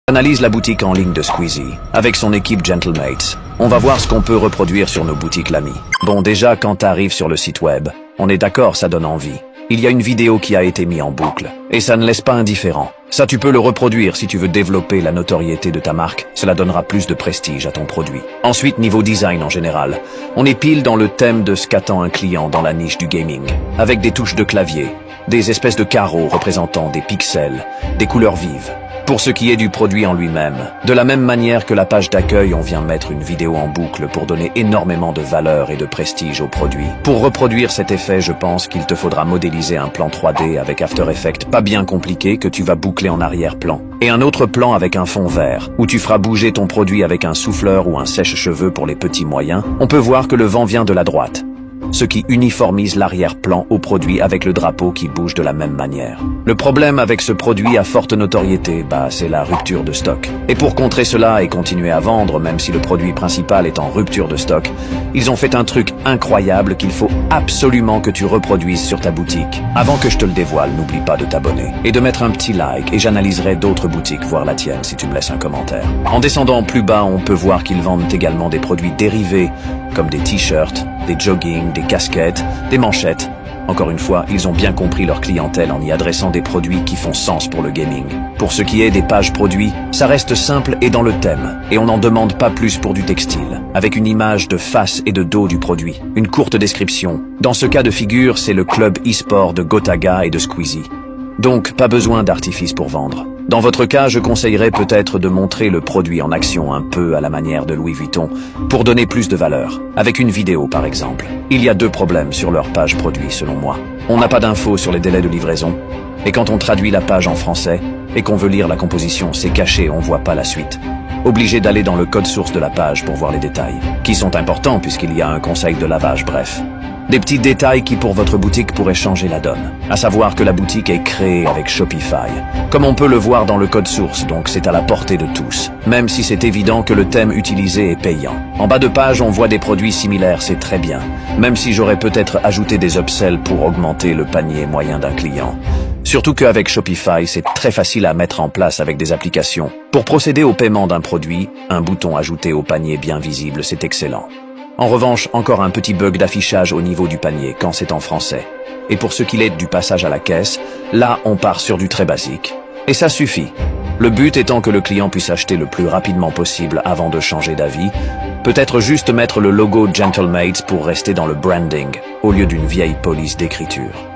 Analyse la boutique en ligne de Squeezie, avec son équipe Gentlemates. On va voir ce qu'on peut reproduire sur nos boutiques l'ami. Bon, déjà, quand t'arrives sur le site web, on est d'accord, ça donne envie. Il y a une vidéo qui a été mise en boucle, et ça ne laisse pas indifférent. Ça, tu peux le reproduire si tu veux développer la notoriété de ta marque, cela donnera plus de prestige à ton produit. Ensuite, niveau design en général, on est pile dans le thème de ce qu'attend un client dans la niche du gaming, avec des touches de clavier, des espèces de carreaux représentant des pixels, des couleurs vives. Pour ce qui est du produit en lui-même, de la même manière que la page d'accueil, on vient mettre une vidéo en boucle pour donner énormément de valeur et de prestige au produit. Pour reproduire cet effet, je pense qu'il te faudra modéliser un plan 3D avec After Effects pas bien compliqué que tu vas boucler en arrière-plan. Et un autre plan avec un fond vert, où tu feras bouger ton produit avec un souffleur ou un sèche-cheveux pour les petits moyens. On peut voir que le vent vient de la droite, ce qui uniformise l'arrière-plan au produit avec le drapeau qui bouge de la même manière. Le problème avec ce produit à forte notoriété, c'est la rupture de stock. Et pour contrer cela et continuer à vendre, même si le produit principal est en rupture de stock, ils ont fait un truc incroyable qu'il faut absolument que tu reproduises sur ta boutique. Avant que je te le dévoile, n'oublie pas de t'abonner et de mettre un petit like, et j'analyserai d'autres boutiques, voire la tienne, si tu me laisses un commentaire. En descendant plus bas, on peut voir qu'ils vendent également des produits dérivés, comme des t-shirts, des jogging, des casquettes, des manchettes. Encore une fois, ils ont bien compris leur clientèle en y adressant des produits qui font sens pour le gaming. Pour ce qui est des pages produits, ça reste simple et dans le thème, et on n'en demande pas plus pour du textile, avec une image de face et de dos du produit, une courte description. Dans ce cas de figure, c'est le club e-sport de Gotaga et de Squeezie. Donc, pas besoin d'artifice pour vendre. Dans votre cas, je conseillerais peut-être de montrer le produit en action un peu à la manière de Louis Vuitton pour donner plus de valeur, avec une vidéo par exemple. Il y a deux problèmes sur leur page produit selon moi. On n'a pas d'infos sur les délais de livraison, et quand on traduit la page en français et qu'on veut lire la composition, c'est caché, on voit pas la suite. Obligé d'aller dans le code source de la page pour voir les détails, qui sont importants puisqu'il y a un conseil de lavage, bref. Des petits détails qui pour votre boutique pourraient changer la donne. À savoir que la boutique est créée avec Shopify, comme on peut le voir dans le code source, donc c'est à la portée de tous. Même si c'est évident que le thème utilisé est payant. En bas de page, on voit des produits similaires, c'est très bien. Même si j'aurais peut-être ajouté des upsells pour augmenter le panier moyen d'un client. Surtout qu'avec Shopify, c'est très facile à mettre en place avec des applications. Pour procéder au paiement d'un produit, un bouton ajouté au panier bien visible, c'est excellent. En revanche, encore un petit bug d'affichage au niveau du panier quand c'est en français. Et pour ce qui est du passage à la caisse, là on part sur du très basique. Et ça suffit. Le but étant que le client puisse acheter le plus rapidement possible avant de changer d'avis. Peut-être juste mettre le logo Gentlemates pour rester dans le branding, au lieu d'une vieille police d'écriture.